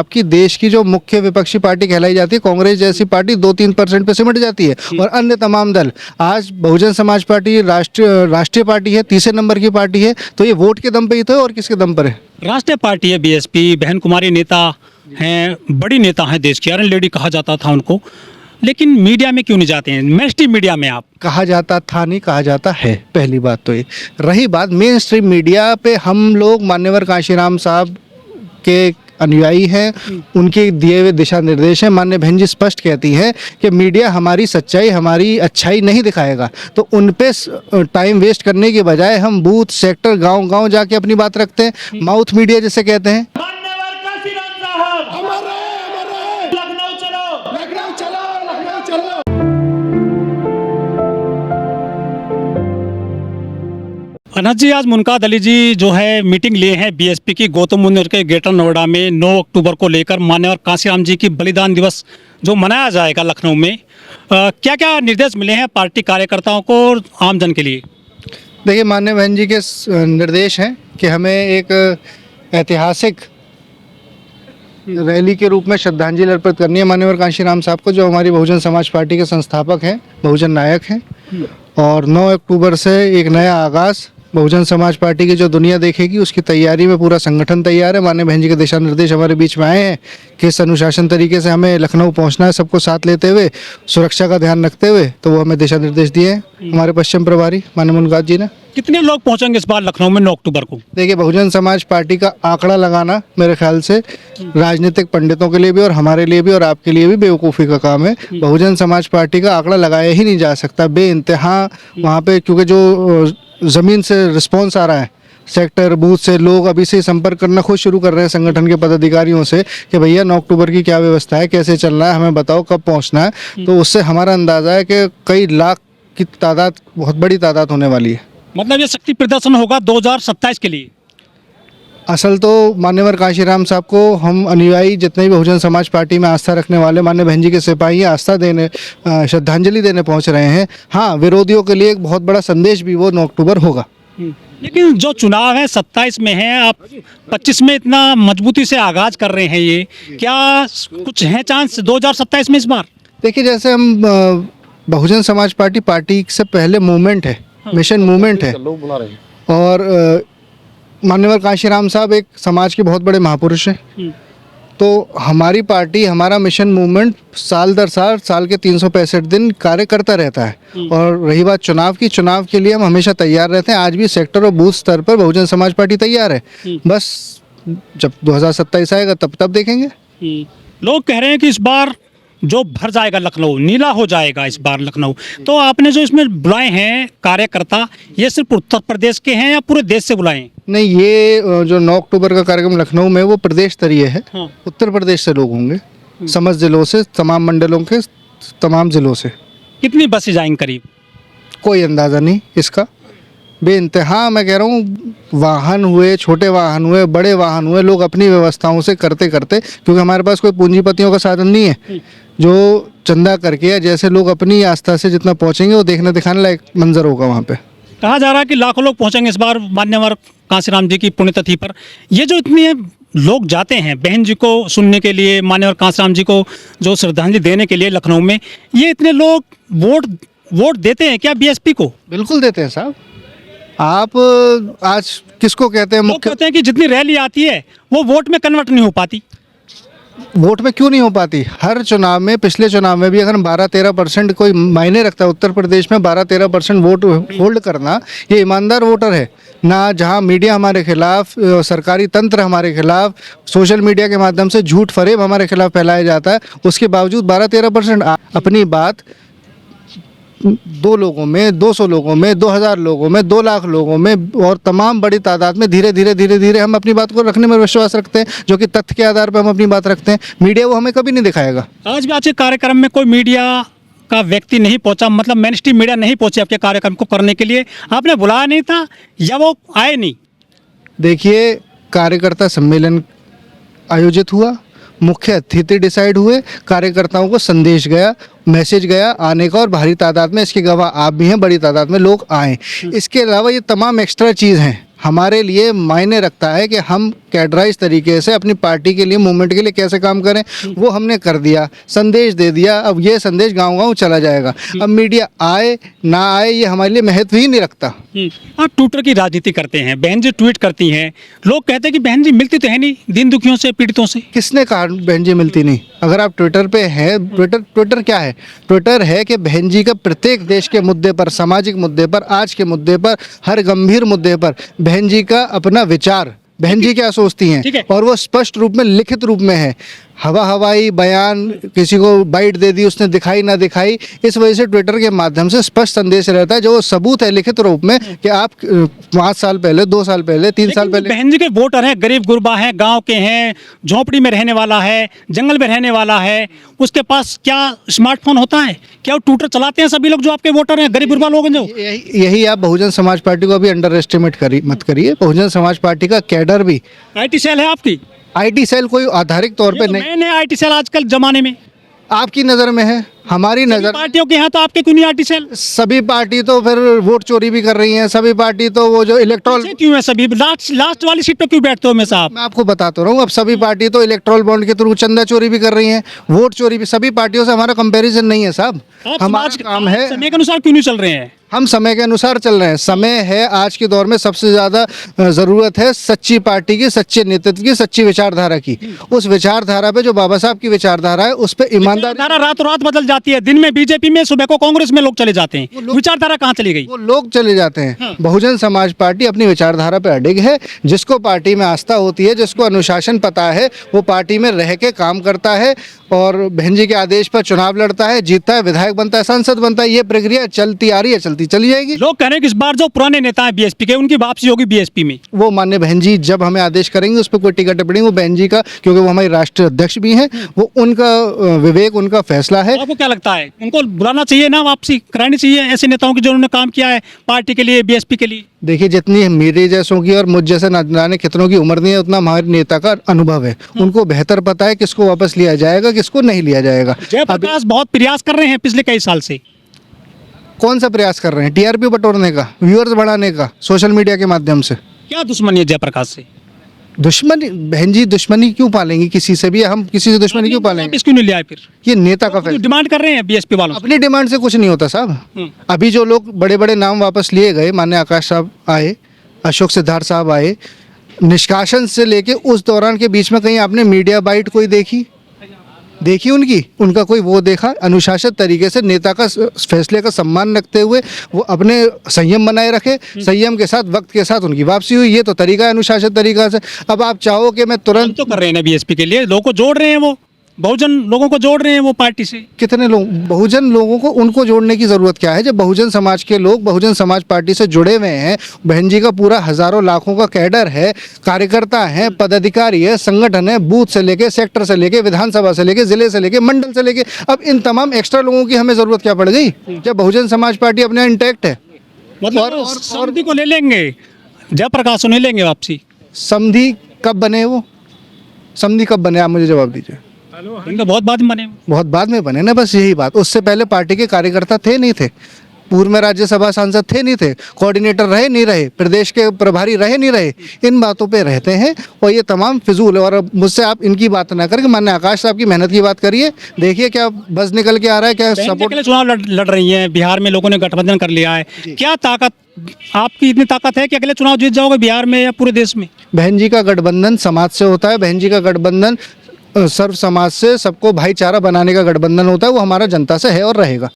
आपकी देश की जो मुख्य विपक्षी पार्टी कहलाई जाती है कांग्रेस जैसी पार्टी 2-3% पे सिमट जाती है, और अन्य तमाम दल, आज बहुजन समाज पार्टी राष्ट्रीय पार्टी है, तीसरे नंबर की पार्टी है, तो ये वोट के दम पे ही तो है, और किसके दम पर है? राष्ट्रीय पार्टी है बीएसपी, बहन कुमारी नेता हैं, बड़ी नेता हैं देश की, आयरन लेडी कहा जाता था उनको, लेकिन मीडिया में क्यों नहीं जाते हैं? मेन स्ट्रीम मीडिया में आप कहा जाता था नहीं, कहा जाता है, पहली बात तो ये। रही बात मेन स्ट्रीम मीडिया पे, हम लोग मान्यवर कांशीराम साहब के अनुयायी हैं, उनके दिए हुए दिशा निर्देश हैं। माननीय बहन जी स्पष्ट कहती हैं कि मीडिया हमारी सच्चाई, हमारी अच्छाई नहीं दिखाएगा, तो उन पे टाइम वेस्ट करने के बजाय हम बूथ, सेक्टर, गांव-गांव जाके अपनी बात रखते हैं, माउथ मीडिया जिसे कहते हैं। मान्यवर काशीराम साहब अमर रहे, लखनऊ चलो। लखनऊ चलो, लखनऊ चलो। अनहद जी, आज मुनकाद अली जी जो है मीटिंग लिए हैं बीएसपी की गौतम बुद्ध नगर के ग्रेटर नोएडा में 9 अक्टूबर को लेकर मान्यवर कांशीराम जी की बलिदान दिवस जो मनाया जाएगा लखनऊ में, क्या क्या निर्देश मिले हैं पार्टी कार्यकर्ताओं को और आमजन के लिए? देखिए, माननीय बहन जी के निर्देश हैं कि हमें एक ऐतिहासिक रैली के रूप में श्रद्धांजलि अर्पित करनी है मान्यवर कांशीराम साहब को, जो हमारी बहुजन समाज पार्टी के संस्थापक हैं, बहुजन नायक हैं। और 9 अक्टूबर से एक नया आगाज़ बहुजन समाज पार्टी की जो दुनिया देखेगी, उसकी तैयारी में पूरा संगठन तैयार है। माननीय बहन जी के दिशा निर्देश हमारे बीच में आए हैं कि इस अनुशासन तरीके से हमें लखनऊ पहुंचना है, सबको साथ लेते हुए, सुरक्षा का ध्यान रखते हुए, तो वो हमें दिशा निर्देश दिए हैं हमारे पश्चिम प्रभारी माननीय मुनकाद जी ने। कितने लोग पहुंचेंगे इस बार लखनऊ में 9 अक्टूबर को? देखिए, बहुजन समाज पार्टी का आंकड़ा लगाना मेरे ख्याल से राजनीतिक पंडितों के लिए भी और हमारे लिए भी और आपके लिए भी बेवकूफ़ी का काम है। बहुजन समाज पार्टी का आंकड़ा लगाया ही नहीं जा सकता बेइंतहा वहाँ पे, क्योंकि जो ज़मीन से रिस्पॉन्स आ रहा है, सेक्टर, बूथ से लोग अभी से संपर्क करना खुद शुरू कर रहे हैं संगठन के पदाधिकारियों से कि भैया 9 अक्टूबर की क्या व्यवस्था है, कैसे चलना है, हमें बताओ कब पहुँचना है। तो उससे हमारा अंदाज़ा है कि कई लाख की तादाद, बहुत बड़ी तादाद होने वाली है। मतलब ये शक्ति प्रदर्शन होगा 2027 के लिए? असल तो मान्यवर कांशीराम साहब को हम अनुयायी जितने भी बहुजन समाज पार्टी में आस्था रखने वाले मान्य बहन जी के सिपाही आस्था देने, श्रद्धांजलि देने पहुंच रहे हैं। हाँ, विरोधियों के लिए एक बहुत बड़ा संदेश भी वो 9 अक्टूबर होगा। लेकिन जो चुनाव है 27 में है, आप 25 में इतना मजबूती से आगाज कर रहे हैं, ये क्या कुछ है चांस 2027 में इस बार? देखिए, जैसे हम बहुजन समाज पार्टी से पहले मूवमेंट है, मिशन मूवमेंट है, और मान्यवर कांशीराम साहब एक समाज के बहुत बड़े महापुरुष हैं। तो हमारी पार्टी, हमारा मिशन मूवमेंट साल दर साल के 365 दिन कार्य करता रहता है। और रही बात चुनाव की, चुनाव के लिए हम हमेशा तैयार रहते हैं। आज भी सेक्टर और बूथ स्तर पर बहुजन समाज पार्टी तैयार है। बस जब 2027 आएगा तब देखेंगे। लोग कह रहे हैं कि इस बार जो भर जाएगा लखनऊ, नीला हो जाएगा इस बार लखनऊ। तो आपने जो इसमें बुलाए हैं कार्यकर्ता, ये सिर्फ उत्तर प्रदेश के हैं या पूरे देश से बुलाए हैं? नहीं, ये जो 9 अक्टूबर का कार्यक्रम लखनऊ में, वो प्रदेश स्तरीय है। हाँ। उत्तर प्रदेश से लोग होंगे, समस्त जिलों से, तमाम मंडलों के तमाम जिलों से। कितनी बसें जाएंगी करीब? कोई अंदाज़ा नहीं इसका, बेइंतहा मैं कह रहा हूँ, वाहन हुए, छोटे वाहन हुए, बड़े वाहन हुए, लोग अपनी व्यवस्थाओं से करते करते, क्योंकि हमारे पास कोई पूंजीपतियों का साधन नहीं है, जो चंदा करके या जैसे लोग अपनी आस्था से जितना पहुँचेंगे वो देखने दिखाने लायक मंजर होगा वहाँ पे। कहा जा रहा है कि लाखों लोग पहुंचेंगे इस बार मान्यवर कांशीराम जी की पुण्यतिथि पर। ये जो इतने लोग जाते हैं बहन जी को सुनने के लिए, मान्यवर कांशीराम जी को जो श्रद्धांजलि देने के लिए लखनऊ में, ये इतने लोग वोट देते हैं क्या बीएसपी को? बिल्कुल देते हैं साहब। आप आज किसको कहते हैं लोग मुख्य? कहते हैं कि जितनी रैली आती है वो वोट में कन्वर्ट नहीं हो पाती। वोट में क्यों नहीं हो पाती? हर चुनाव में, पिछले चुनाव में भी अगर 12-13% कोई मायने रखता है, उत्तर प्रदेश में 12-13% वोट होल्ड करना, ये ईमानदार वोटर है ना। जहां मीडिया हमारे खिलाफ, सरकारी तंत्र हमारे खिलाफ, सोशल मीडिया के माध्यम से झूठ फरेब हमारे खिलाफ फैलाया जाता है, उसके बावजूद 12-13% अपनी बात 2 लोगों में, 200 लोगों में, 2000 लोगों में, 2 लाख लोगों में और तमाम बड़ी तादाद में धीरे धीरे हम अपनी बात को रखने में विश्वास रखते हैं, जो कि तथ्य के आधार पर हम अपनी बात रखते हैं। मीडिया वो हमें कभी नहीं दिखाएगा। आज भी आपके कार्यक्रम में कोई मीडिया का व्यक्ति नहीं पहुंचा, मतलब मेन स्ट्रीम मीडिया नहीं पहुंचे आपके कार्यक्रम को करने के लिए? आपने बुलाया नहीं था या वो आए नहीं? देखिए, कार्यकर्ता सम्मेलन आयोजित हुआ, मुख्य अतिथि डिसाइड हुए, कार्यकर्ताओं को संदेश गया, मैसेज गया आने का, और भारी तादाद में, इसके गवाह आप भी हैं, बड़ी तादाद में लोग आए। इसके अलावा ये तमाम एक्स्ट्रा चीज़ हैं, हमारे लिए मायने रखता है कि हम कैडराइज तरीके से अपनी पार्टी के लिए, मूवमेंट के लिए कैसे काम करें, वो हमने कर दिया, संदेश दे दिया। अब ये संदेश गांव-गांव चला जाएगा। अब मीडिया आए ना आए ये हमारे लिए महत्व ही नहीं रखता। आप ट्विटर की राजनीति करते हैं, बहन जी ट्वीट करती हैं, लोग कहते हैं कि बहन जी मिलती तो है नहीं दीन दुखियों से, पीड़ितों से। किसने कहा बहन जी मिलती नहीं? अगर आप ट्विटर पे हैं, ट्विटर क्या है? ट्विटर है कि बहन जी का प्रत्येक देश के मुद्दे पर, सामाजिक मुद्दे पर, आज के मुद्दे पर, हर गंभीर मुद्दे पर बहन जी का अपना विचार, बहन जी क्या सोचती ठीक है। हैं, और वो स्पष्ट रूप में, लिखित रूप में है। हवाई बयान, किसी को बाइट दे दी, उसने दिखाई ना दिखाई, इस वजह से ट्विटर के माध्यम से स्पष्ट संदेश रहता है, जो सबूत है लिखित रूप में कि आप 5 साल पहले, 2 साल पहले, 3 साल लेकिन पहले। बहन जी के वोटर हैं, गरीब गुरबा हैं, गांव के हैं, झोपड़ी में रहने वाला है, जंगल में रहने वाला है, उसके पास क्या स्मार्टफोन होता है? क्या वो ट्विटर चलाते हैं सभी लोग जो आपके वोटर हैं, गरीब गुरबा लोग हैं जो? यही आप बहुजन समाज पार्टी को अभी अंडर एस्टिमेट मत करिए। बहुजन समाज पार्टी का कैडर भी, आईटी सेल है आपकी? आईटी सेल कोई आधारिक तौर पे नहीं, मैंने आईटी सेल आजकल जमाने में आपकी नज़र में है, हमारी नज़र, पार्टियों के यहाँ तो आपके क्यों नहीं आईटी सेल? सभी पार्टी तो फिर वोट चोरी भी कर रही हैं, सभी पार्टी तो वो जो इलेक्ट्रॉल, ऐसे क्यों है सभी? लास्ट वाली सीट पे क्यों बैठते हो हमेशा आप? मैं आपको बताता रहा हूँ, अब सभी पार्टी तो इलेक्ट्रॉल बॉन्ड के थ्रू चंदा चोरी भी कर रही हैं, वोट चोरी भी। सभी पार्टियों से हमारा कंपैरिजन नहीं है साहब, आप हमारा समाज काम है, समय के अनुसार क्यों नहीं चल रहे हैं? हम समय के अनुसार चल रहे हैं। समय है आज के दौर में सबसे ज़्यादा ज़रूरत है सच्ची पार्टी की, सच्चे नेतृत्व की, सच्ची विचारधारा की। उस विचारधारा पे जो बाबा साहब की विचारधारा है, उस पे ईमानदारी, विचारधारा रातों रात बदल जाती है। दिन में बीजेपी में, सुबह को कांग्रेस में लोग चले जाते हैं। विचारधारा कहाँ चली गई? वो लोग चले जाते हैं। हाँ। बहुजन समाज पार्टी अपनी विचारधारा पे अडिग है। जिसको पार्टी में आस्था होती है, जिसको अनुशासन पता है, वो पार्टी में रह के काम करता है और बहन जी के आदेश पर चुनाव लड़ता है, जीतता है, विधायक बनता है, सांसद बनता है। ये प्रक्रिया चलती आ रही है, चलती चली जाएगी। लोग कह रहे हैं कि इस बार जो पुराने नेता हैं बीएसपी के, उनकी वापसी होगी बीएसपी में। वो माननीय बहन जी जब हमें आदेश करेंगे, उस पर कोई टिकट टिप्पणी वो बहन जी का, क्योंकि वो हमारी राष्ट्रीय अध्यक्ष भी हैं, वो उनका विवेक, उनका फैसला है। आपको क्या लगता है, उनको बुलाना चाहिए ना, वापसी करानी चाहिए ऐसे नेताओं की जिन्होंने काम किया है पार्टी के लिए, बीएसपी के लिए? देखिए, जितनी मेरे जैसों की और मुझ जैसे ना जाने कितनों की उम्र नहीं है, उतना हमारे नेता का अनुभव है। उनको बेहतर पता है किसको वापस लिया जाएगा, किसको नहीं लिया जाएगा। जयप्रकाश बहुत प्रयास कर रहे हैं पिछले कई साल से। कौन सा प्रयास कर रहे हैं? टीआरपी बटोरने का, व्यूअर्स बढ़ाने का, सोशल मीडिया के माध्यम से। क्या दुश्मनी है जयप्रकाश से? दुश्मनी, बहन जी दुश्मनी क्यों पालेंगी किसी से भी? हम किसी से दुश्मनी क्यों पालेंगे? इसक्यों नहीं लिया फिर? ये नेता का फैसला। डिमांड कर रहे हैं बीएसपी वालों से। अपनी डिमांड से कुछ नहीं होता साहब। अभी जो लोग बड़े बड़े नाम वापस लिए गए, माननीय आकाश साहब आए, अशोक सिद्धार्थ साहब आए, निष्कासन से लेके उस दौरान के बीच में कहीं आपने मीडिया बाइट कोई देखी उनका कोई वो देखा? अनुशासित तरीके से नेता का फैसले का सम्मान रखते हुए वो अपने संयम बनाए रखे, संयम के साथ, वक्त के साथ उनकी वापसी हुई। ये तो तरीका है अनुशासित तरीका से। अब आप चाहो कि मैं तुरंत, तो कर रहे हैं ना बीएसपी के लिए, लोगों को जोड़ रहे हैं, वो बहुजन लोगों को जोड़ रहे हैं वो पार्टी से। कितने लोग, बहुजन लोगों को, उनको जोड़ने की ज़रूरत क्या है? जब बहुजन समाज के लोग बहुजन समाज पार्टी से जुड़े हुए हैं, बहन जी का पूरा हज़ारों लाखों का कैडर है, कार्यकर्ता हैं, पदाधिकारी है, संगठन है, बूथ से लेके, सेक्टर से लेके, विधानसभा से लेके, जिले से लेके, मंडल से लेके, अब इन तमाम एक्स्ट्रा लोगों की हमें ज़रूरत क्या पड़ गई जब बहुजन समाज पार्टी अपने इंटैक्ट है? मतलब समधी को ले लेंगे, जयप्रकाश नहीं लेंगे वापसी? समधी कब बने? वो समधी कब बने, आप मुझे जवाब दीजिए। तो बहुत बाद में बने। बहुत बाद में बने ना, बस यही बात। उससे पहले पार्टी के कार्यकर्ता थे नहीं थे, पूर्व में राज्यसभा सांसद थे नहीं थे, कोऑर्डिनेटर रहे नहीं रहे, प्रदेश के प्रभारी रहे नहीं रहे, इन बातों पे रहते हैं और ये तमाम फिजूल है। और अब मुझसे आप इनकी बात ना करके माननीय आकाश साहब की मेहनत की बात करिए। देखिए क्या बस निकल के आ रहा है, क्या सपोर्ट। अकेले चुनाव लड़ रही हैं, बिहार में लोगों ने गठबंधन कर लिया है। क्या ताकत, आपकी इतनी ताकत है कि अकेले चुनाव जीत जाओगे बिहार में या पूरे देश में? बहन जी का गठबंधन समाज से होता है। बहन जी का गठबंधन सर्व समाज से, सबको भाईचारा बनाने का गठबंधन होता है। वो हमारा जनता से है और रहेगा।